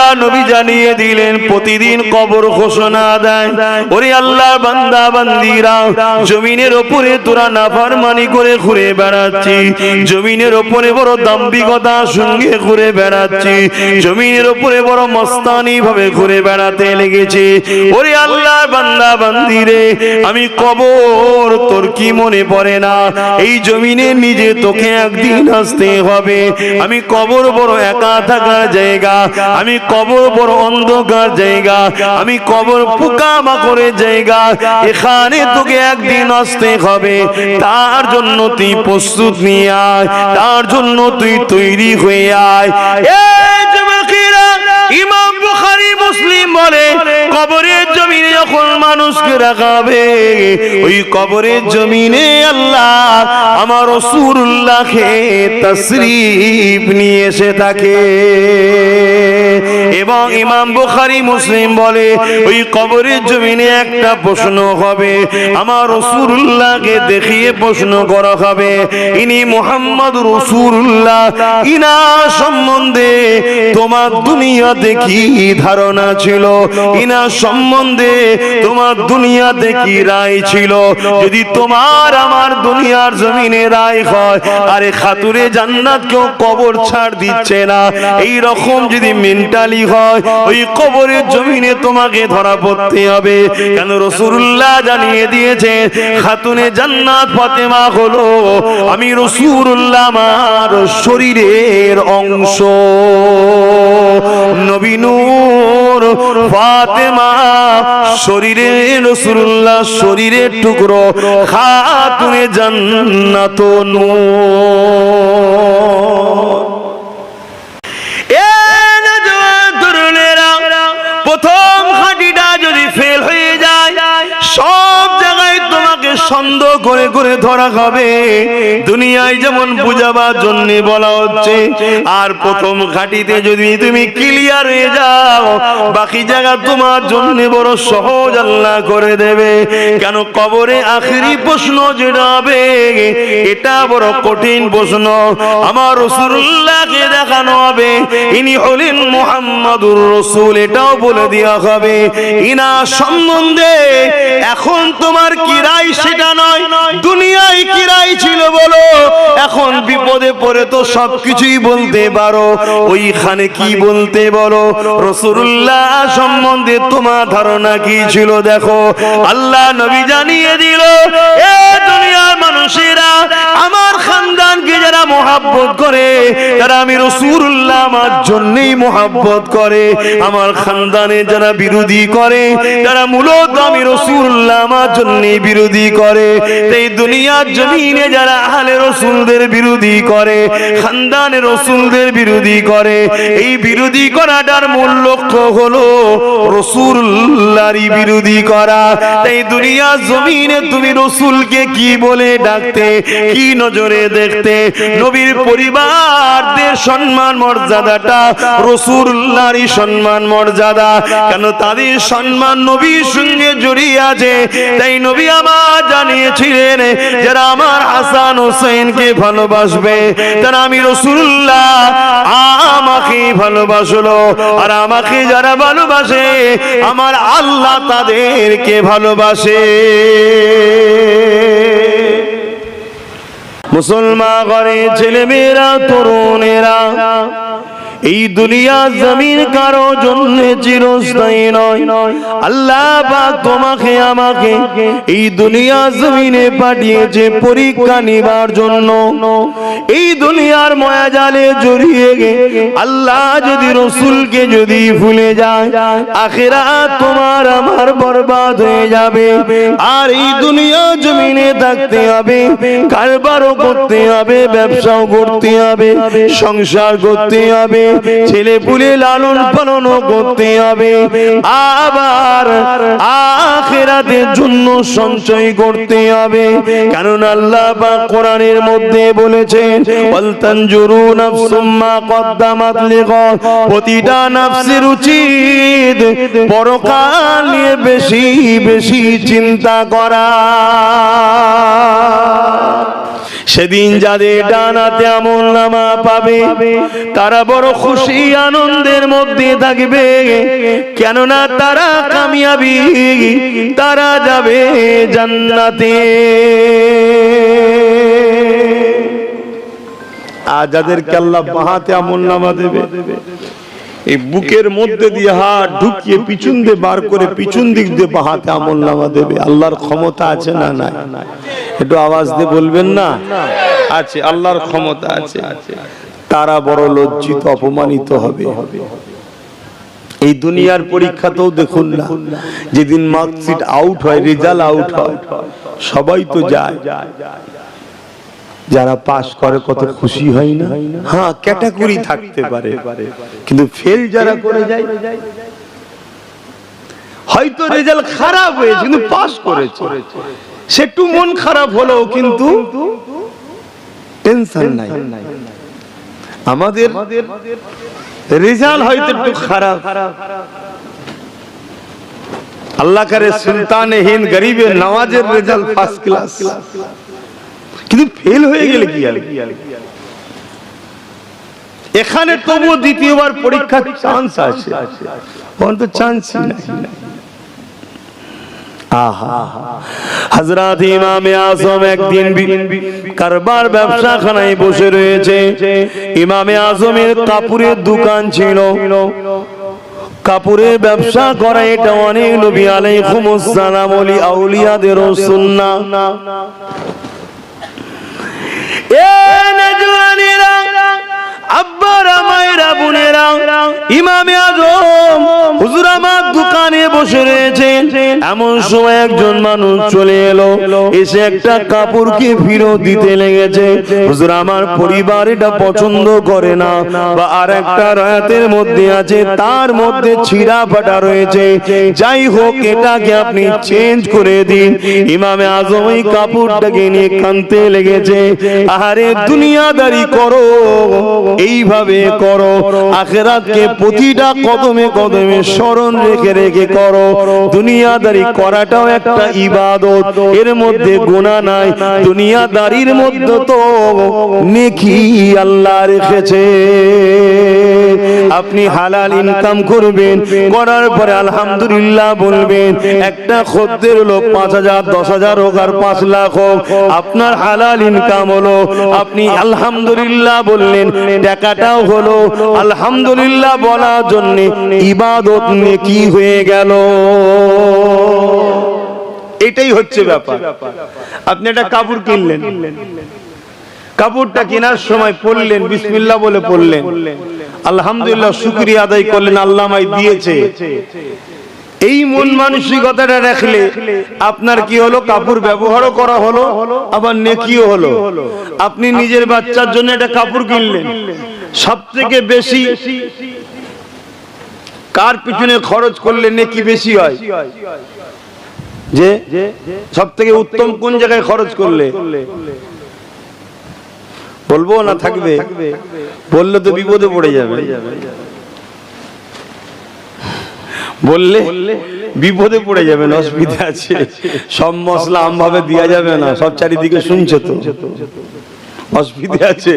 আল্লাহ নবী জানিয়ে দিলেন প্রতিদিন কবর ঘোষণা দেয়, ওরে আল্লাহর বান্দা বান্দিরা, জমিনের উপরে তোরা নাফরমানি করে ঘুরে বেড়াচ্ছি, জমিনের উপরে বড় দাম্ভিকতার সঙ্গে ঘুরে বেড়াচ্ছি, জমিনের উপরে বড় মস্তানি ভাবে ঘুরে বেড়াতে লেগেছে। ওরে আল্লাহর বান্দা বান্দিরে, আমি কবর তোর কি মনে পড়ে না? এই জমিনে নিজে তোকে একদিন আসতে হবে। আমি কবর বড় একা থাকার জায়গা, আমি কবর বড় অন্ধকার জায়গা, আমি কবর পোকামাকড়ের জায়গা, এখানে তোকে একদিন আসতে হবে। তার জন্য তুই প্রস্তুত নিয়ে আয়, তার জন্য তুই তৈরি হয়ে আয়। এই যুবকেরা, ইমাম বুখারী মুসলিম বলে কবরের জমিনে যখন মানুষকে রাখাবে, ওই কবরের জমিনে আল্লাহ আমার রাসূলুল্লাহকে তাশরীফ নিয়ে এসে থাকে। এবং ইমাম বুখারী মুসলিম বলে ওই কবরের জমিনে একটা প্রশ্ন হবে, আমার রাসূলুল্লাহকে দেখিয়ে প্রশ্ন করা হবে, ইনি মুহাম্মদ রাসূলুল্লাহ, ইনা সম্বন্ধে তোমার দুনিয়াতে কি ধারণা ছিল, ইনা সম্বন্ধে তোমার দুনিয়াতে কি রায় ছিল? যদি তোমার আমার দুনিয়ার জমিনে রায় হয়, আরে খাতুরে জান্নাত কেউ কবর ছাড় দিচ্ছে না, এই রকম যদি মেন্টালি হয়, ওই কবরের জমিনে তোমাকে ধরা পড়তে হবে। কেন রাসূলুল্লাহ জানিয়ে দিয়েছে, খাতুনে জান্নাত ফাতেমা হলো আমি রাসূলুল্লাহ আমার শরীরের অংশ। নবী নূর ফাতেমা শরীরের, রাসূলুল্লাহ শরীরের টুকরো, খাতুনে জান্নাত নূর। প্রথম খাঁটিটা যদি ফেল হয়ে যায়, সব জায়গায় তোমাকে সন্দেহ করে করে ধরা হবে। দুনিয়ায় যেমন বুঝাবার জন্য বলা হচ্ছে, আর প্রথম ঘাটিতে যদি তুমি ক্লিয়ার হয়ে যাও, বাকি জায়গা তোমার জন্য বড় সহজ আল্লাহ করে দেবে। কেন কবরে আখেরি প্রশ্ন যেটা হবে, এটা বড় কঠিন প্রশ্ন। আমার রাসূলুল্লাহকে দেখানো হবে ইনি হলেন মুহাম্মাদুর রাসূল, এটাও বলে দেওয়া হবে। ইনা সম্বন্ধে এখন তোমার কি রায় সেটা নয়, দুনিয়ায় কি রায় ছিল বলো, এখন বিপদে পড়ে তো সবকিছুই বলতে পারো, ওইখানে কি বলতে বলো? রাসূলুল্লাহ সম্বন্ধে তোমার ধারণা কি ছিল দেখো। আল্লাহ নবী জানিয়ে দিল, এ দুনিয়ার মানুষেরা, আমার খানদানকে যারা মহব্বত করে, তারা আমি রাসূলুল্লাহ আমার জন্যই মহব্বত করে। আমার খানদানে যারা বিরোধী করে, তারা মূলত আমি রাসূলুল্লাহ আমার জন্যই বিরোধী করে। এই দুনিয়ার জমিনে যারা আহলে রাসূলদের বিরোধী করে, খানদানে রাসূলদের বিরোধী করে, এই বিরোধী করাটার মূল লক্ষ্য হলো রাসূলুল্লাহরই বিরোধী করা। তাই দুনিয়ার জমিনে তুমি রাসূলকে কি বলে ডাকতে, কি নজরে দেখতে? নবীর পরিবারদের সম্মান মর্যাদাটা রাসূলুল্লাহরই সম্মান মর্যাদা। কেন তাদের সম্মান নবীর সঙ্গে জড়িয়ে আছে। তাই নবী আমার জানিয়েছিলেন, যারা আমার হাসান হোসেনকে ভালোবাসবে, তারা আমি রাসূলুল্লাহ আমাকে ভালোবাসলো, আর আমাকে যারা ভালোবাসে, আমার আল্লাহ তাদেরকে ভালোবাসে। মুসলমান ঘরে ছেলেমেয়েরা, তরুণেরা, এই দুনিয়া জমিন কারো জন্য চিরস্থায়ী নয়। আল্লাহ পাক তোমাকে আমাকে এই দুনিয়া জমিনে পাঠিয়েছে পরীক্ষা নিবার জন্য। এই দুনিয়ার মায়াজালে জড়িয়ে গে আল্লাহ যদি রাসূলকে যদি ভুলে যায়, আখিরাত তোমার আমার বরবাদ হয়ে যাবে। আর এই দুনিয়া জমিনে থাকতে হবে, কারবারও করতে হবে, ব্যবসাও করতে হবে, সংসার করতে হবে, ছেলে পুলে লালন পালন করতে হবে, আবার আখিরাতের জন্য সঞ্চয় করতে হবে। কারণ আল্লাহ পাক কোরআনের মধ্যে বলেছেন, ওয়াল তানজুরু নাফসুম মা কদ্দামাত লিগাদ, প্রতিটা নফসের উচিত পরকাল নিয়ে বেশি বেশি চিন্তা করা। সেদিন যাদের ডানাতে আমলনামা পাবে তারা বড় খুশি আনন্দের মধ্যে থাকবে, কেননা তারা কামিয়াবি, তারা যাবে জান্নাতে। আর যাদেরকে আল্লাহ বাহাতে আমলনামা দেবে, এই বুকের মধ্যে দিয়ে হাত ঢুকিয়ে পিছন দিয়ে বার করে পিছন দিক দিয়ে বাহাতে আমলনামা দেবে। আল্লাহর ক্ষমতা আছে না নাই? একটু আওয়াজ দিয়ে বলবেন না? আছে, আল্লাহর ক্ষমতা আছে। তারা বড় লজ্জিত অপমানিত হবে। এই দুনিয়ার পরীক্ষাতেও দেখুন না, যেদিন মার্কশিট আউট হয়, রেজাল্ট আউট হয়, সবাই তো যায়, যারা পাস করে কত খুশি হয় না? হ্যাঁ, ক্যাটাগরি থাকতে পারে, কিন্তু ফেল যারা করে যায়, হয়তো রেজাল্ট খারাপ হয়েছে কিন্তু পাস করেছে, সে একটু মন খারাপ হলো কিন্তু টেনশন নাই। আমাদের রেজাল্ট হয়তো একটু খারাপ, আল্লাহ করে সুলতানে হিন্দ গরিবের নওয়াজের রেজাল্ট ফার্স্ট ক্লাস, কিন্তু ফেল হয়ে গেলে কি হবে? এখানে তবু দ্বিতীয়বার পরীক্ষার চান্স আছে, অন্ত চান্সই নাই। হযরত ইমামে আযম একদিন কারবার ব্যবসাখানায় বসে রয়েছে। ইমামে আযমের কাপড়ের দোকান ছিল, কাপড়ের ব্যবসা করা এটা অনেক নবী আলাইহিমুস সালাম ওলি আউলিয়াদের সুন্নাহ। এ নজওয়ানেরা, আব্বারা, মায়েরা, বোনেরা, ইমামে আযম হুজুর আমার দোকানে বসে রয়েছেন। এমন সময় একজন মানুষ চলে এলো, এসে একটা কাপড়কে ফেরত দিতে লেগেছে। হুজুর আমার পরিবার এটা পছন্দ করে না, বা আর একটা রায়াতের মধ্যে আছে তার মধ্যে ছিঁড়া ফাটা রয়েছে, যাই হোক এটাকে আপনি চেঞ্জ করে দিন। ইমামে আযম ওই কাপড়টাকে নিয়ে কাঁদতে লেগেছে। আরে দুনিয়াদারি করো, এইভাবে করো, আখিরাতকে প্রতিটা কদমে কদমে স্মরণ রেখে রেখে করো। দুনিয়াদারি করাটাও একটা ইবাদত, এর মধ্যে গুনাহ নাই। দুনিয়াদারির মধ্যে তো নেকি আল্লাহ রেখেছে। আপনি হালাল ইনকাম করবেন, করার পরে আলহামদুলিল্লাহ বলবেন। একটা খদ্দের হলো 5,000, 10,000 হোক আর 5 লাখ হোক, আপনার হালাল ইনকাম হলো, আপনি আলহামদুলিল্লাহ বললেন, টাকাটাও হলো। আলহামদুলিল্লাহ বলার জন্য ইবাদত নেকি হয়ে গেল। এটাই হচ্ছে ব্যাপার। আপনি একটা কাপড় কিনলেন, কাপড়টা কেনার সময় পড়লেন, বিসমিল্লাহ বলে পড়লেন, আলহামদুলিল্লাহ শুকরিয়া আদায় করলেন, আল্লাহ আমায় দিয়েছে। এই মন মানসিকতাটা রাখলে আপনার কি হলো? কাপড় ব্যবহারও করা হলো, আবার নেকিও হলো। আপনি নিজের বাচ্চার জন্য একটা কাপড় কিনলেন, সবথেকে বেশি কার পিছনে খরচ করলে নেকি বেশি হয়? যে সবথেকে উত্তম কোন জায়গায় খরচ করলে? বলবো না থাকবে? বললে তো বিপদে পড়ে যাবে, বললে বিপদে পড়ে যাবেন, অসুবিধা আছে। সব মশলা আমভাবে দেওয়া যাবে না, সব চারিদিকে শুনছে তো, অসুবিধা আছে।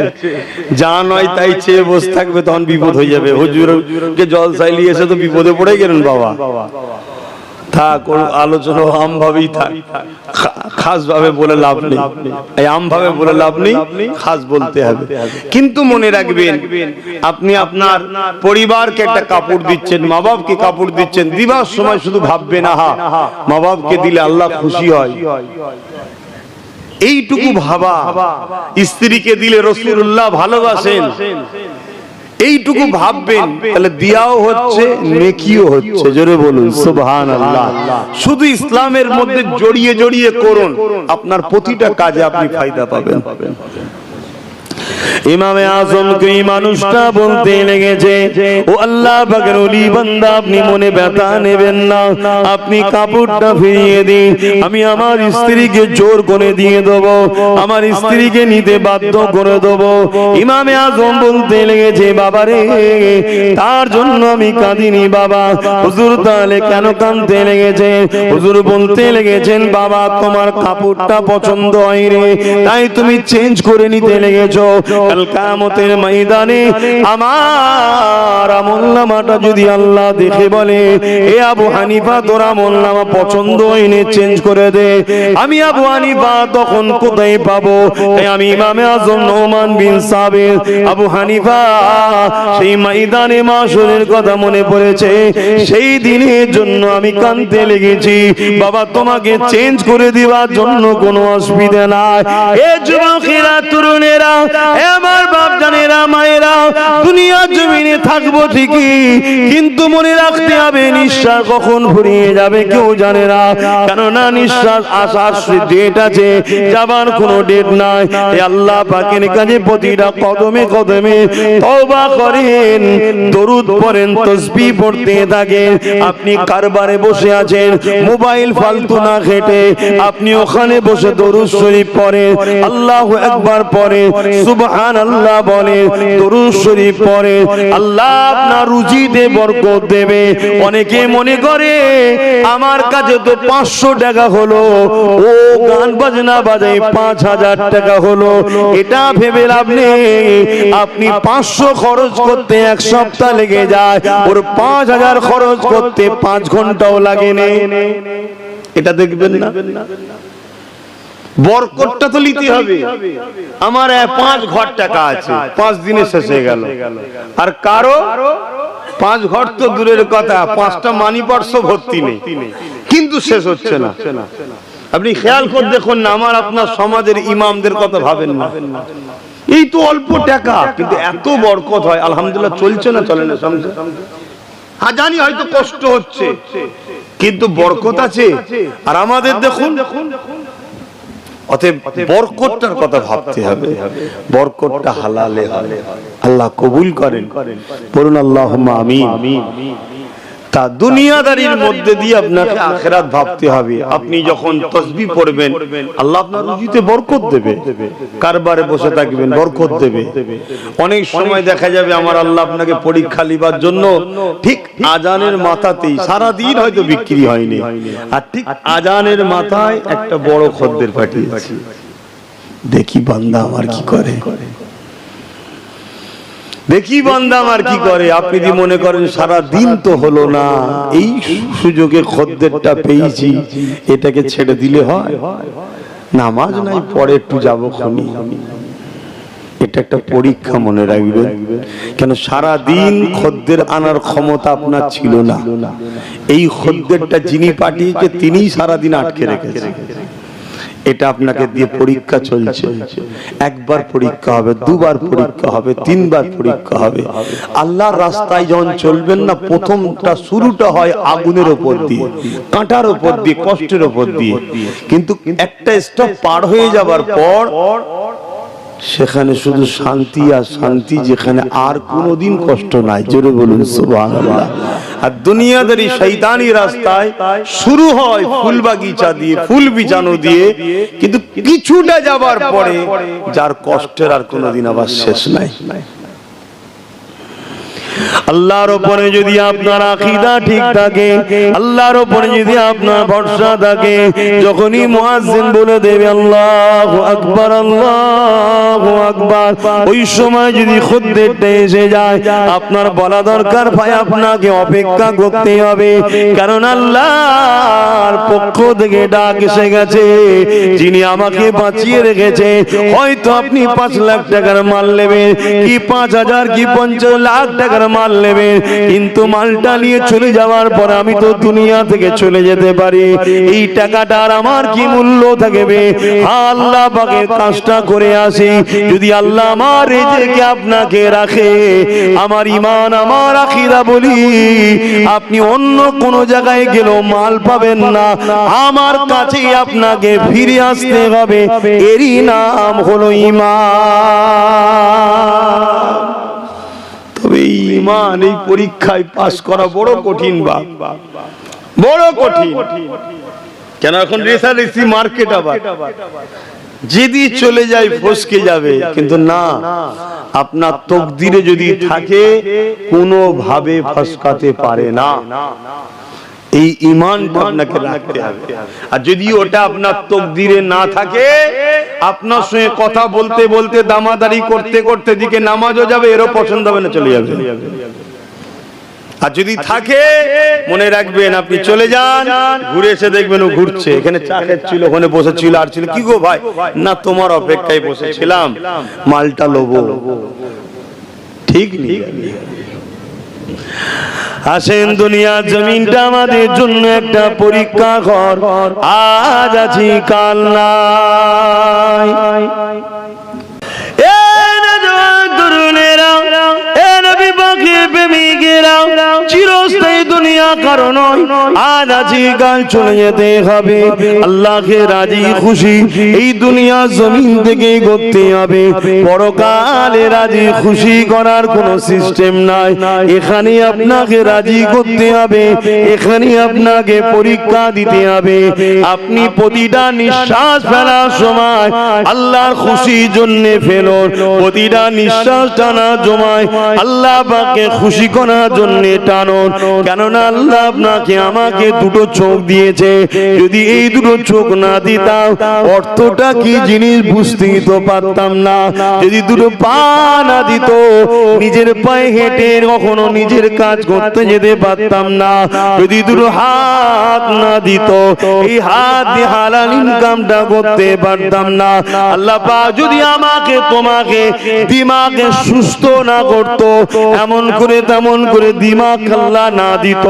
যা নয় তাই চেয়ে বসে থাকবে, তখন বিপদ হয়ে যাবে। হুজুরকে জল চাইলি এসে তো বিপদে পড়ে গেলেন বাবা। থাক, আলোচনা আম ভাবেই থাক, খাস ভাবে বলে লাভ নেই। এই আম ভাবে বলে লাভ নেই, খাস বলতে হবে। কিন্তু মনে রাখবেন, আপনি আপনার পরিবারকে একটা কাপড় দিচ্ছেন, মা বাপকে কাপড় দিচ্ছেন, দিবার সময় শুধু ভাববেন, আহা মা বাপকে দিলে আল্লাহ খুশি হয়, এইটুকু ভাবা। স্ত্রীকে দিলে রাসূলুল্লাহ ভালোবাসেন, এইটুকু ভাববেন, তাহলে দিয়াও হচ্ছে, নেকিও হচ্ছে। জোরে বলুন সুবহানাল্লাহ। শুধু ইসলামের মধ্যে জড়িয়ে জড়িয়ে করুন, আপনার প্রতিটা কাজে আপনি ফায়দা পাবেন। ইমামে আজমকে এই মানুষটা বলতে লেগেছে, ও আল্লাহ পাকের ওলি বান্দা, আপনি মনে ব্যথা নেবেন না, আপনি কাপড়টা ফিরিয়ে দিন, আমি আমার স্ত্রীকে জোর করে দিয়ে দেব, আমার স্ত্রীকে নিতে বাধ্য করে দেব। ইমামে আজম বলতে লেগেছে, বাবা রে, তার জন্য আমি কাঁদিনি বাবা। হুজুর তাহলে কেন কাঁদতে লেগেছে? হুজুর বলতে লেগেছেন, বাবা তোমার কাপড়টা পছন্দ হয় রে, তাই তুমি চেঞ্জ করে নিতে লেগেছো। কাল কিয়ামতের ময়দানে আমার আমলনামাটা যদি আল্লাহ দেখে বলে, এ আবু হানিফা তোর আমলনামা পছন্দ হয়নি, চেঞ্জ করে দে, আমি আবু হানিফা তখন কোথায় পাবো? আমি ইমামে আজম নোমান বিন সাবির আবু হানিফা সেই ময়দানে মাশরের কথা মনে পড়েছে, সেই দিনের জন্য আমি কাঁদতে লেগেছি। বাবা তোমাকে চেঞ্জ করে দেওয়ার জন্য কোনো অসুবিধা নাই। এ যুবকেরা, তরুণেরা, আমার বাপ জানেরা, মায়েরা, দুনিয়ার জমিনে থাকবো ঠিকই, কিন্তু মনে রাখতে হবে নিঃশ্বাস কখন ফুরিয়ে যাবে কেউ জানে না। কেননা নিঃশ্বাস আসার ডেট আছে, যাবার কোনো ডেট নাই। আল্লাহ পাকের কাছে প্রতিটা কদমে কদমে তওবা করেন, দরুদ পড়েন, তাসবিহ পড়তে থাকেন। আপনি কারবারে বসে আছেন, মোবাইল ফালতু না ঘেটে আপনি ওখানে বসে দরুদ শরীফ পড়েন, আল্লাহু আকবার পড়েন, সুবহানাল্লাহ বলেন, দরুদ শরীফ পড়েন, আল্লাহ আপনার রুজিতে বরকত দেবে। অনেকে মনে করে আমার কাছে তো 500 টাকা হলো, ও গান বাজনা বাজাই 5000 টাকা হলো, এটা ভেবে লাভ নেই। আপনি 500 খরচ করতে এক সপ্তাহ লেগে যায়, ওর 5000 খরচ করতে 5 ঘন্টাও লাগে না। এটা দেখবেন না, বরকতটা তো নিতে হবে। আমার 5 ঘর টাকা আছে, 5 দিনে শেষ হয়ে গেল, আর কারো 5 ঘর তো দূরের কথা, 5টা মানি পার্স ভর্তি নেই, কিন্তু শেষ হচ্ছে না। আপনি খেয়াল করে দেখুন না, আমার আপনার সমাজের ইমামদের কথা ভাবেন না, এই তো অল্প টাকা কিন্তু এত বরকত হয়। আলহামদুলিল্লাহ চলছে না, চলে না, হ্যাঁ জানি হয়তো কষ্ট হচ্ছে, কিন্তু বরকত আছে। আর আমাদের দেখুন, অতএব বরকতটার কথা ভাবতে হবে, বরকতটা হালালে হবে, আল্লাহ কবুল করেন, বলুন আল্লাহুম্মা আমিন। তা দুনিয়াদারির মধ্যে দিয়ে আপনাকে আখিরাত ভাবতে হবে। আপনি যখন তাসবিহ পড়বেন, আল্লাহ আপনার রুজিতে বরকত দেবে, কারবারে বসে থাকবেন, বরকত দেবে। অনেক সময় দেখা যাবে আমার আল্লাহ আপনাকে পরীক্ষা লিবার জন্য ঠিক আজানের মাথাতেই, সারা দিন হয়তো বিক্রি হয়নি, আর ঠিক আজানের মাথায় একটা বড় খদ্দের পাঠিয়েছে, দেখি বান্দা আমার কি করে, দেখি বান্দা আমার কি করে। আপনি যদি মনে করেন সারা দিন তো হলো না, এই সুযোগে খদ্দেরটা পেয়েছি, এটাকে ছেড়ে দিলে হয়? নামাজ নাই, পরে একটু যাবো খনি, এটা একটা পরীক্ষা, মনে রাখবেন। কেন সারা দিন খদ্দের আনার ক্ষমতা আপনার ছিল না, এই খদ্দেরটা যিনি পাঠিয়েছে তিনিই সারা দিন আটকে রেখেছে। এটা আপনাকে দিয়ে পরীক্ষা চলছে, একবার পরীক্ষা হবে, দুবার পরীক্ষা হবে, 3 বার পরীক্ষা হবে। আল্লাহর রাস্তায় যখন চলবেন না, প্রথমটা শুরুটা হয় আগুনের উপর দিয়ে, কাঁটার উপর দিয়ে, কষ্টের উপর দিয়ে, কিন্তু একটা স্টপ পার হয়ে যাবার পর সেখানে শুধু শান্তি আর শান্তি, যেখানে আর কোনোদিন কষ্ট নাই। জোরে বলুন সুবহানাল্লাহ। আর দুনিয়াদারি শয়তানি রাস্তায় শুরু হয় ফুল বাগিচা দিয়ে, ফুল বিছানো দিয়ে, কিন্তু কিছুটা যাবার পরে যার কষ্টের আর কোনোদিন আবার শেষ নাই। আল্লাহর উপরে যদি আপনার আকীদা ঠিক থাকে, আল্লাহর উপরে যদি আপনার ভরসা থাকে, যখনই মুয়াজ্জিন বলে দেবে আল্লাহু আকবার, আল্লাহু আকবার, ওই সময় যদি খদ্দেরটা এসে যায়, আপনার বলা দরকার ভাই আপনাকে অপেক্ষা করতে হবে, কারণ আল্লাহর পক্ষ থেকে ডাক এসে গেছে, যিনি আমাকে বাঁচিয়ে রেখেছে। হয়তো আপনি 5 লাখ টাকার মাল নেবেন, কি 5000 কি 50 লাখ টাকার টাকার মাল নেবেন, কিন্তু মালটা নিয়ে চলে যাওয়ার পর আমি তো দুনিয়া থেকে চলে যেতে পারি, এই টাকাটার আমার কি মূল্য থাকবে? আল্লাহ পাকের কাজটা করে আসি, যদি আল্লাহ আমার রিজিকে আপনাকে রাখে, আমার ঈমান আমার আখিরা বলি, আপনি অন্য কোন জায়গায় গেলেও মাল পাবেন না, আমার কাছেই আপনাকে ফিরে আসতে হবে। এরই নাম হলো ঈমান। তবে ঈমান এই পরীক্ষায় পাস করা বড় কঠিন, বড় কঠিন। কেন এখন রেসারেসি মার্কেট, আবার যদি চলে যায় ফসকে যাবে, কিন্তু না, আপনার তকদিরে যদি থাকে কোনোভাবে ফসকাতে পারে না। এই ঈমানটা আপনাকে রাখতে হবে। আর যদি ওটা আপনার তকদিরে না থাকে, আপনার সঙ্গে কথা বলতে বলতে দামাদারি করতে করতে দিকে নামাজও যাবে, এরও পছন্দ হবে না, চলে যাবে। আর যদি থাকে, মনে রাখবেন, আপনি চলে যান, ঘুরে এসে দেখবেন ও ঘুরছে, এখানে চা খাচ্ছিল, ওখানে বসেছিল, আর ছিল কি গো ভাই, না তোমার অপেক্ষায় বসেছিলাম, মালটা লোবো, ঠিক নেই। আসেন, দুনিয়া জমিনটা আমাদের জন্য একটা পরীক্ষা ঘর, আজ আছি কাল নাই। চিরস্থায়ী দুনিয়া কারণ আজ আছি কাল চলে যেতে হবে। আল্লাহকে রাজি খুশি এই দুনিয়া জমিন থেকে করতে হবে, পরকালে রাজি খুশি করার কোনো সিস্টেম নাই। এখানে আপনাকে রাজি করতে হবে, এখানে আপনাকে পরীক্ষা দিতে হবে। আপনি প্রতিটা নিঃশ্বাস ফেলার সময় আল্লাহর খুশির জন্য ফেলুন, প্রতিটা নিঃশ্বাস টানার সময় আল্লাহ পাককে খুশি করার জন্য টানুন। কেননা আল্লাহ আপনাকে আমাকে দুটো চোখ দিয়েছে, যদি এই দুটো চোখ না দিতাম অর্থটা কি জিনিস বুঝতেই তো পারতাম না। যদি দুটো পা না দিত, নিজের পায়ে হেঁটে কখনো নিজের কাজ করতে যেতে পারতাম না। যদি দুটো হাত না দিত, এই হাত দিয়ে হালাল ইনকামটা করতে পারতাম না। আল্লাহ পাক যদি আমাকে তোমাকে দিমাগে সুস্থ না করতো, এমন করে তেমন করে দিমাগ আল্লাহ না দিত,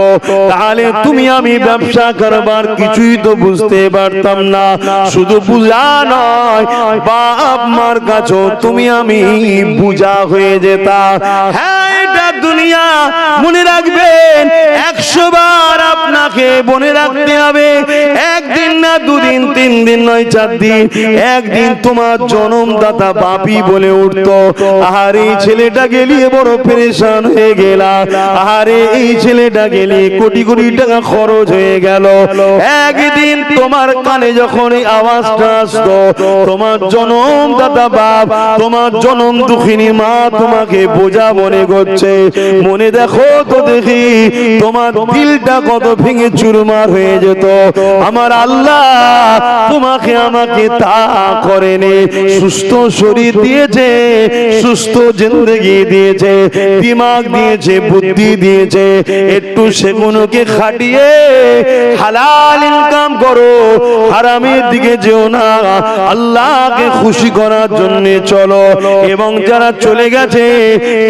তাহলে তুমি আমি ব্যবসা করবার কিছুই তো বুঝতে পারতাম না। শুধু বুঝা নয়, বাপ মার কাছেও তুমি আমি বুঝা হয়ে যেতাম। হ্যাঁ, এটা দুনিয়া, মনে রাখবেন, 100 বার আপনাকে মনে রাখতে হবে। একদিন না, দুদিন, 3 দিন নয়, 4 দিন, একদিন তোমার জন্মদাতা বাপি বলে উঠতো, আরে এই ছেলেটা গেলিয়ে বড় পেরেশান হয়ে গেলা, আরে এই ছেলেটা গেলে কোটি কোটি টাকা খরচ হয়ে গেল। একদিন তোমার কানে যখন এই আওয়াজটা আসতো, তোমার জন্মদাতা বাপ, তোমার জন্ম দুঃখিনী মা তোমাকে বোঝা মনে করছে, মনে দেখো তো দেখি তোমার দিলটা কত ভেঙে চুরমার হয়ে যেত। আমার আল্লাহ তোমাকে আমাকে তা করেনি, সুস্থ শরীর দিয়েছে, সুস্থ জিন্দেগি দিয়েছে, দিমাগ দিয়েছে, বুদ্ধি দিয়েছে। একটু সেগুলোকে খাটিয়ে হালাল ইনকাম করো, হারামের দিকে যেও না, আল্লাহকে খুশি করার জন্য চলো। এবং যারা চলে গেছে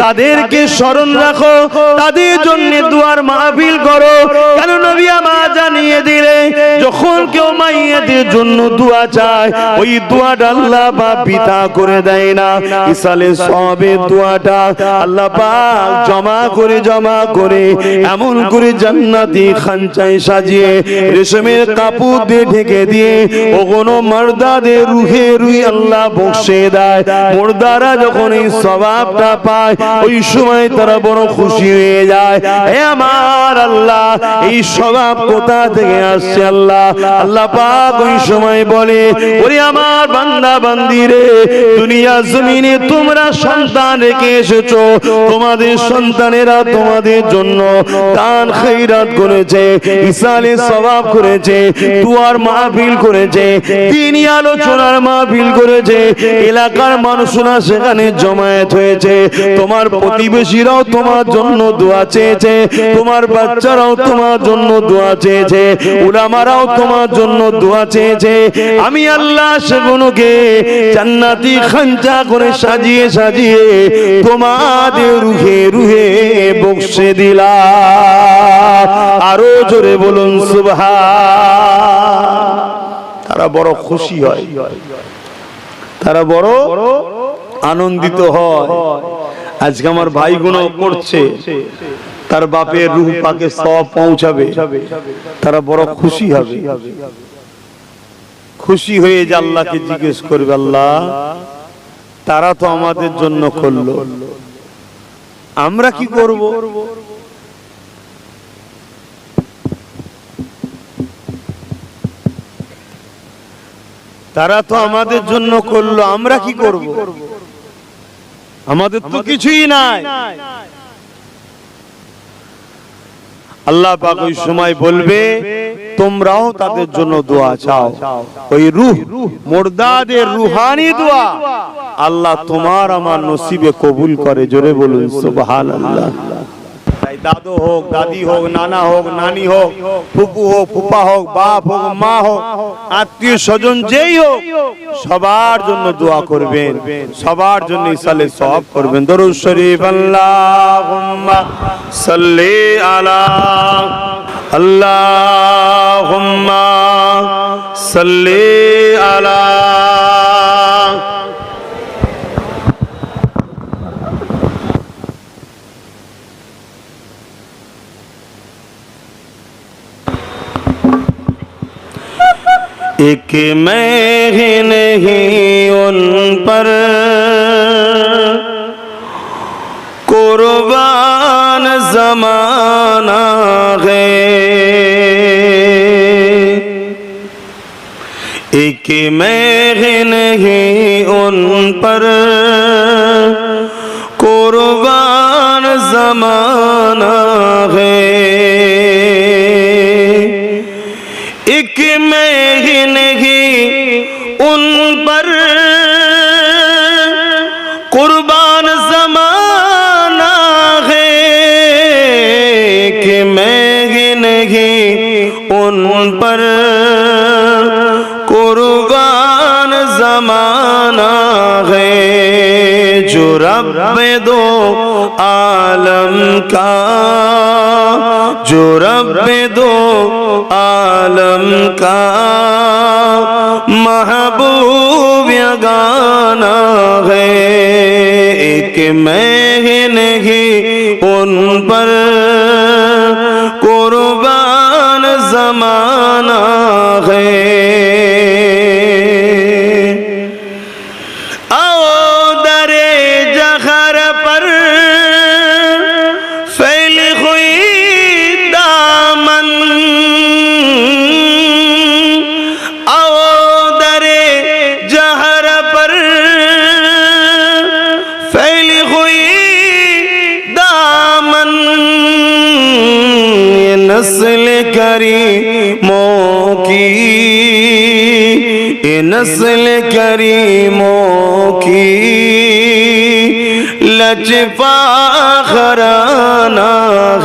তাদেরকে স্মরণ রাখো, তাদের জন্য দুয়ার মাহফিল করো। কেন নবী আমার জানিয়ে দিলে, যখন কেউ মাইয়াদের জন্য দোয়া চায়, ওই দোয়াটা আল্লাহ পাক পিতা করে দেয় না। ইসালে সবের দোয়াটা আল্লাহ পাক জমা করে এমন করে জান্নাতি খানচায় সাজিয়ে রেশমের কাপড় দিয়ে ঢেকে দিয়ে ওগুলো মর্দাদের রুহে রুই আল্লাহ বক্সে দেয়। মুর্দারা যখন এই সওয়াবটা পায়, ওই সময় তারা বড় খুশি হয়ে যায়। হে আমার আল্লাহ, এই সওয়াব কোথা থেকে আসছে? আল্লাহ পাক ওই সময় বলে, ওরে আমার বান্দা বান্দিরে, দুনিয়া জমিনে তোমরা সন্তান রেখে এসেছো, তোমাদের সন্তানেরা তোমাদের জন্য দান খৈরাত করেছে, ইসালে সওয়াব করেছে, দুয়ার মাহফিল করেছে, দ্বীনি আলোচনার মাহফিল করেছে, এলাকার মানুষরা সেখানে জমায়েত হয়েছে। তোমার প্রতিবেশীরাও তোমার জন্য দোয়া চেয়েছে, তোমার বাচ্চারাও তোমার জন্য দোয়া চেয়েছে। চেয়েছে, উলামারাও তোমার জন্য দোয়া চেয়েছে। আমি আল্লাহ সেগুলোকে জান্নাতি খাঞ্চা করে সাজিয়ে সাজিয়ে তোমাদের রুহে রুহে বক্সে দিলাম। আরো জোরে বলুন সুবহান। তারা বড় খুশি হয়, তারা বড় আনন্দিত হয়। আজকে আমার ভাইগুলো করছে, তার বাপের রূহ পাকে সব পৌঁছাবে, তারা বড় খুশি হবে। খুশি হয়ে যে আল্লাহকে জিজ্ঞেস করবে, আল্লাহ তারা তো আমাদের জন্য করলো, আমরা কি করব? তারা তো আমাদের জন্য করলো, আমরা কি করব? আমাদের তো কিছুই নাই। আল্লাহ পাক ওই সময় বলবে, তোমরাও তাদের জন্য দোয়া চাও। ওই রূহ মুর্দাদের রুহানি দোয়া আল্লাহ তোমার আমার নসিবে কবুল করে। জোরে বলুন সুবহানাল্লাহ। দাদু হোক, দাদি হোক, নানা হোক, নানি হোক, ফুপু হোক, ফুপা হোক, বাপ হোক, মা হোক, আত্মীয় স্বজন যেই হোক, সবার জন্য দোয়া করবেন, সবার জন্য ইসালে সওয়াব করবেন। দরুদ শরীফ। আল্লাহুম্মা সাল্লি আলা, আল্লাহুম্মা সাল্লি আলা। एक मैं ही नहीं उन पर कुर्बान ज़माना है, एक मैं ही नहीं उन पर कुर्बान ज़माना है, एक मैं ही नहीं उन पर कुर्बान ज़माना है, कि मैं ही नहीं उन पर कुर्बान ज़माना है, जो रब दो आलम का, जो रब दो आलम का महबूब यगाना है, एक मैं ही नहीं उन पर कुर्बान ज़माना है। आओ दरे जहर पर फैली हुई दामन, आओ दरे जहर पर फैली हुई दामन, ये नस्ल करीमों की, ये नस्ल करीमों की लचपा खराना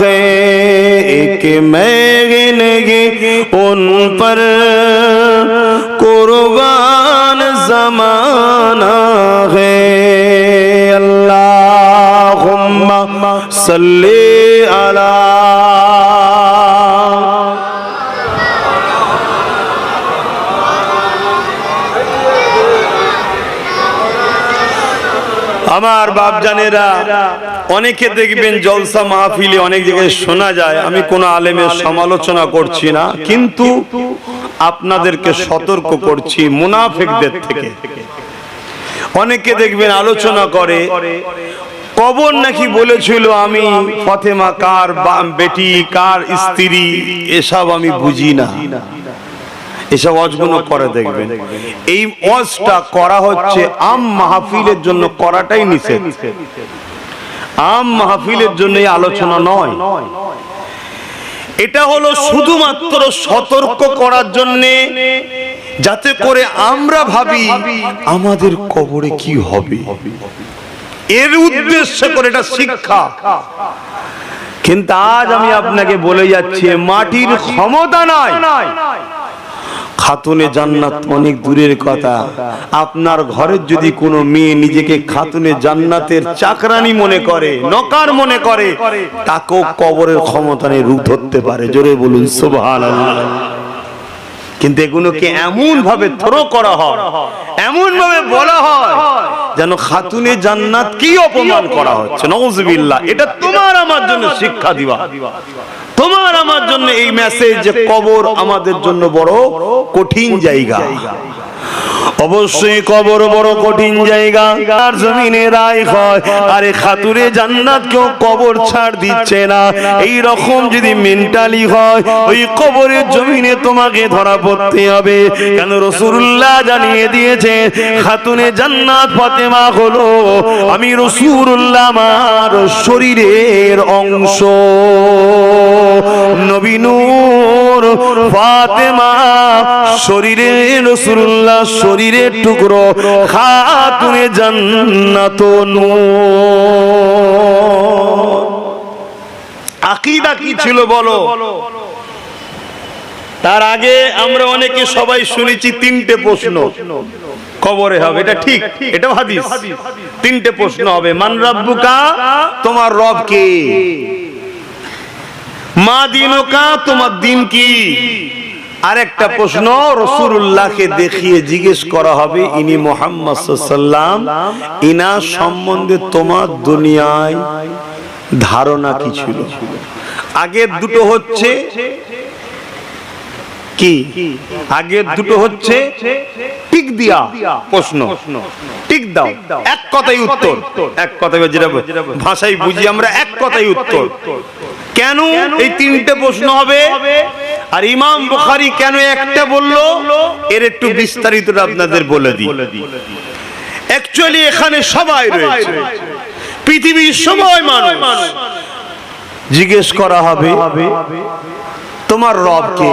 है, एक मैं ही नहीं उन पर कुर्बान ज़माना है। अल्लाहुम्मा सल्ली अला। আমার বাপজানেরা, অনেকে দেখবেন জলসা মাহফিলে অনেক জায়গায় শোনা যায়, আমি কোন আলেমের সমালোচনা করছি না, কিন্তু আপনাদেরকে সতর্ক করছি মুনাফিকদের থেকে। অনেকে দেখবেন আলোচনা করে, কবর নাকি বলেছিল আমি ফাতেমা কার বেটি, কার স্ত্রী, এসব আমি বুঝি না, এসব ওয়াজগুলো করে দেখবেন। এই ওয়াজটা করা হচ্ছে আম মাহফিলের জন্য, করাটাই নিষেধ। আম মাহফিলের জন্য এই আলোচনা নয়, এটা হলো শুধুমাত্র সতর্ক করার জন্য, যাতে করে আমরা ভাবি আমাদের কবরে কি হবে, এর উদ্দেশ্য করে এটা শিক্ষা। কিন্তু আজ আমি আপনাকে বলে যাচ্ছি মাটির ক্ষমতা নাই। খাতুনে জান্নাত অনেক দূরের কথা, আপনার ঘরের যদি কোনো মেয়ে নিজেকে খাতুনে জান্নাতের চাকরানি মনে করে, নকার মনে করে, তাকেও কবরের ক্ষমতা নিয়ে রূপ ধরতে পারে। জোরে বলুন সুবহানাল্লাহ। কিন্তু এগুলোকে এমন ভাবে থ্রো করা হয়, এমন ভাবে বলা হয় যেন খাতুনে জান্নাত কি অপমান করা হচ্ছে। নাউজুবিল্লাহ। এটা তোমার আমার জন্য শিক্ষা দিবা, তোমার আমার জন্য এই মেসেজ যে কবর আমাদের জন্য বড় কঠিন জায়গা। অবশ্যই কবর বড় কঠিন জায়গা। আর জমিনে রায় হয়, আরে খাতুনে জান্নাত কেউ কবর ছাড় দিচ্ছে না, এই রকম যদি মেন্টালি হয়, ওই কবরের জমিনে তোমাকে ধরা পড়তে হবে। কেন রাসূলুল্লাহ জানিয়ে দিয়েছে খাতুনে জান্নাত ফাতেমা হলো আমি রাসূলুল্লাহ আমার শরীরের অংশ। নবী নূর ফাতেমা শরীরের রাসূলুল্লাহ শরীরের টুকরো, খাতুনে জান্নাত নূর। আকীদা কি ছিল বলো? তার আগে আমরা অনেকে সবাই শুনেছি তিনটে প্রশ্ন কবরে হবে। এটা ঠিক, এটা হাদিস। তিনটে প্রশ্ন হবে। মান রাব্বুকা, তোমার রব কে? মা দিনুকা, তোমার দিন কি? আরেকটা প্রশ্ন রাসূলুল্লাহকে দেখিয়ে জিজ্ঞেস করা হবে ইনি মুহাম্মদ সাল্লাল্লাহু আলাইহি ওয়াসাল্লাম, ইনার সম্বন্ধে তোমার দুনিয়ায় ধারণা কি ছিল? আগের দুটো হচ্ছে কি? আগের দুটো হচ্ছে টিক দিয়া প্রশ্ন, টিক দাও, এক কথাই উত্তর। এক কথাই যেটা ভাষায় বুঝি আমরা, এক কথাই উত্তর। কেন এই তিনটে প্রশ্ন হবে? আর ইমাম বুখারী কেন একটা বলল, এর একটু বিস্তারিতটা আপনাদের বলে দিই। অ্যাকচুয়ালি এখানে সবাই রয়েছে, পৃথিবীর সবাই মানুষ। জিজ্ঞেস করা হবে তোমার রব কে?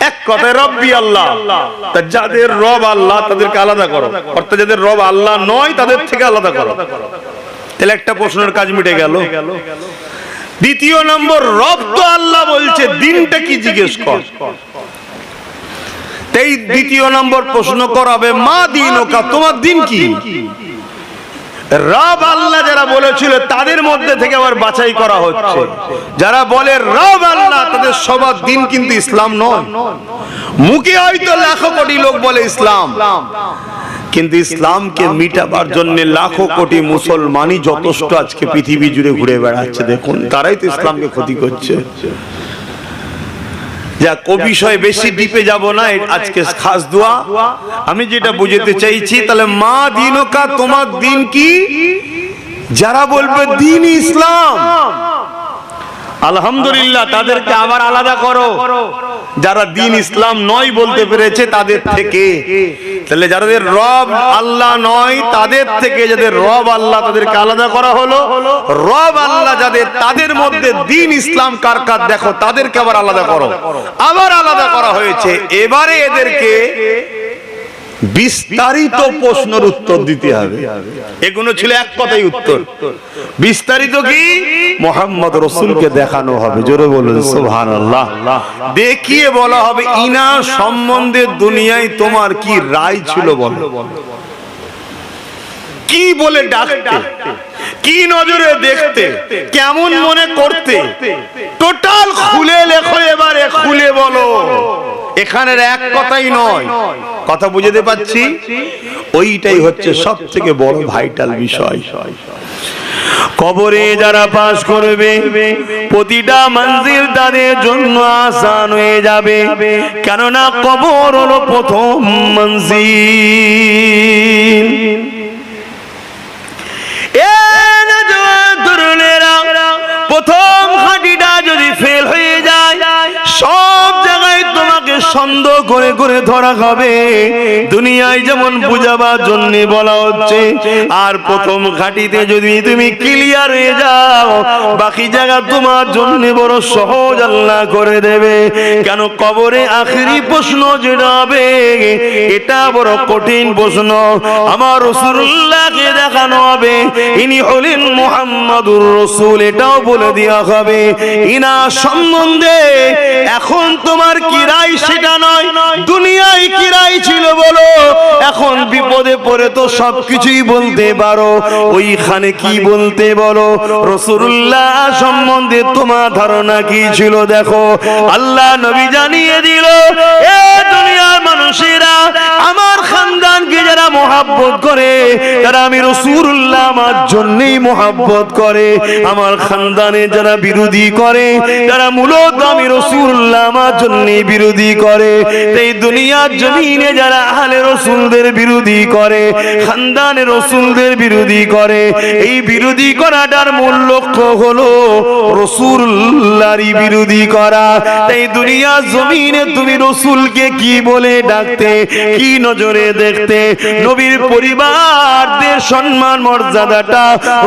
এক কথায় রব্বি আল্লাহ। তা যাদের রব আল্লাহ তাদেরকে আলাদা করো, অর্থাৎ যাদের রব আল্লাহ নয় তাদের থেকে আলাদা করো। তাহলে একটা প্রশ্নের কাজ মিটে গেল। দ্বিতীয় নম্বর, রব তো আল্লাহ বলছে, দিনটা কি জিজ্ঞেস কর। তাই দ্বিতীয় নম্বর প্রশ্ন করাবে মা দিনুকা, তোমার দিন কি? রব আল্লাহ যারা বলেছিল তাদের মধ্যে থেকে আবার বাছাই করা হচ্ছে। যারা বলে রব আল্লাহ তাদের সবার দিন কিন্তু ইসলাম নয়। মুখে হয়তো লাখো কোটি লোক বলে ইসলাম, কিন্তু ইসলামকে মিটাবার জন্য লাখো কোটি মুসলমানই যথেষ্ট আজকে পৃথিবী জুড়ে ঘুরে বেড়াচ্ছে। দেখুন, তারাই তো ইসলামকে ক্ষতি করছে। যা কো বিষয় বেশি ডিপে যাব না, আজকে খাস দোয়া আমি যেটা বুঝাতে চাইছি। তাহলে মা দিনুকা, তোমার দিন কি? যারা বলবে দিন ইসলাম, আলহামদুলিল্লাহ, তাদেরকে আবার আলাদা করো। যারা দিন ইসলাম নয় বলতে পেরেছে তাদের থেকে। তাহলে যাদের রব আল্লাহ নয় তাদের থেকে যাদের রব আল্লাহ তাদেরকে আলাদা করা হলো। রব আল্লাহ যাদের, তাদের মধ্যে দিন ইসলাম কার কার দেখো, তাদেরকে আবার আলাদা করো। আবার আলাদা করা হয়েছে। এবারে এদেরকে বিস্তারিত প্রশ্নের উত্তর দিতে হবে। এগুলো ছিল এক কথাই উত্তর। বিস্তারিত কি? মুহাম্মদ রাসূলকে দেখানো হবে। জোরে বলুন সুবহানাল্লাহ। দেখিয়ে বলা হবে ইনার সম্বন্ধে দুনিয়ায় তোমার কি রায় ছিল বলো। কি বলে ডাকতে, কি নজরে দেখতে, কেমন মনে করতে, টোটাল খুলে লেখো। এবারে খুলে বলো। এখানের এক কথাই নয়, কথা বুঝতে পাচ্ছি? ওইটাই হচ্ছে সব থেকে বড় ভাইটাল বিষয়। কবরে যারা পাস করবে প্রতিটা মঞ্জিল তাদের জন্য আসান হয়ে যাবে, কেননা কবর হলো প্রথম মঞ্জিল। প্রথম হাঁটিটা যদি ফেল হয়ে যায়, সব জায়গায় তোমাকে সন্দেহ করে করে ধরা হবে। দুনিয়ায় যেমন বুঝাবার জন্য বলা হচ্ছে, আর প্রথম ঘাটিতে যদি তুমি ক্লিয়ার হয়ে যাও, বাকি জায়গা তোমার জন্য বড় সহজ আল্লাহ করে দেবে। কেন কবরে আখেরি প্রশ্ন যেটা হবে, এটা বড় কঠিন প্রশ্ন। আমার রাসূলুল্লাহকে দেখানো হবে ইনি হলেন মুহাম্মাদুর রাসূল, এটাও বলে দেওয়া হবে। ইনা সম্বন্ধে এখন তোমার কি রায় সেটা নয়, দুনিয়ায় কি রায় ছিল বলো। এখন বিপদে পড়ে তো সবকিছুই বলতে পারো, ওইখানে কি বলতে বলো। রাসূলুল্লাহ সম্বন্ধে তোমার ধারণা কি ছিল দেখো। আল্লাহ নবী জানিয়ে দিল, এ দুনিয়ার মানুষেরা, আমার খানদানকে যারা মহব্বত করে, তারা আমি রাসূলুল্লাহ আমার জন্যই মহব্বত করে। আমার খানদানে যারা বিরোধী করে, তারা মূলত আমি রাসূলুল্লাহ আমার জন্যই বিরোধী করে। এই দুনিয়ার জমিনে যারা আহলে রাসূলদের বিরোধী করে, খানদানে রাসূলদের বিরোধী করে, এই বিরোধী করাটার মূল লক্ষ্য হলো রাসূলুল্লাহরই বিরোধী করা। তাই দুনিয়ার জমিনে তুমি রাসূলকে কি বলে ডাকতে, কি নজরে দেখতে। নবীর পরিবারদের সম্মান মর্যাদাটা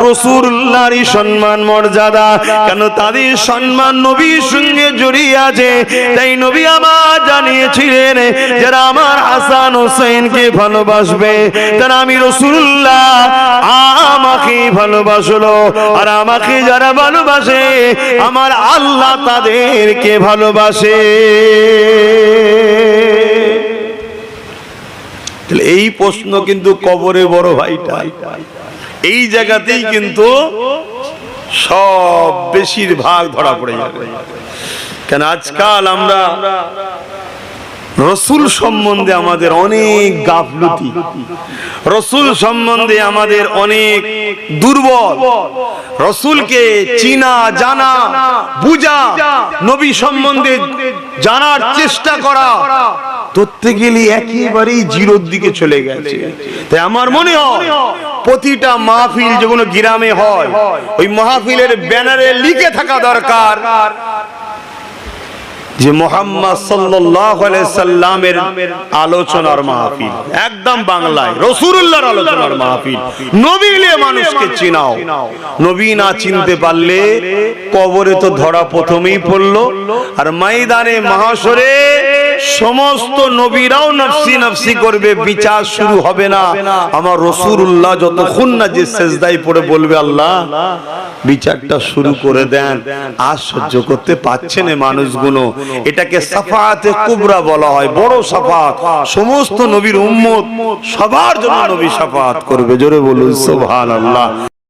রাসূলুল্লাহরই সম্মান মর্যাদা। কেন তাদের সম্মান নবীর সঙ্গে জড়িয়ে আছে। তাই নবী আমার জানিয়েছিলেন, যারা আমার হাসান হোসেনকে ভালোবাসবে, তারা আমি রাসূলুল্লাহ আমাকে ভালোবাসলো। আর আমাকে যারা ভালোবাসে, আমার আল্লাহ তাদেরকে ভালোবাসে। এই প্রশ্ন কিন্তু কবরে বড় ভাইটা, এই জায়গাতেই কিন্তু সব বেশিরভাগ ধরা পড়ে যাবে। কেন আজকাল আমরা রসুল সম্বন্ধে আমাদের অনেক গাফলতি, রসুল সম্বন্ধে আমাদের অনেক দুর্বল। রসুলকে চিনা, জানা, বুঝা, নবী সম্বন্ধে জানার চেষ্টা করা ধরতে গেলে একেবারেই জিরোর দিকে চলে গেছে। তাই আমার মনে হয় প্রতিটা মাহফিল যেগুলো গ্রামে হয়, ওই মাহফিলের ব্যানারে লিখে থাকা দরকার যে মুহাম্মদ সাল্লাল্লাহু আলাইহি সাল্লামের আলোচনার মাহফিল, একদম বাংলায় রাসূলুল্লাহর আলোচনার মাহফিল। নবী নিয়ে মানুষকে চিনাও। নবী না চিনতে পারলে কবরে তো ধরা প্রথমেই পড়লো, আর ময়দানে মাহশরে সমস্ত নবীরাও নফসি নফসি করবে, বিচার শুরু হবে না। আমার রাসূলুল্লাহ যতক্ষণ না যে সেজদায় পড়ে বলবে আল্লাহ বিচারটা শুরু করে দেন, আর সহ্য করতে পারছে না মানুষগুলো। এটাকে শাফাআতে কুবরা বলা হয়, বড় শাফাআত। সমস্ত নবীর উম্মত সবার জন্য নবী শাফাআত করবে। জোরে বলুন সুবহানাল্লাহ।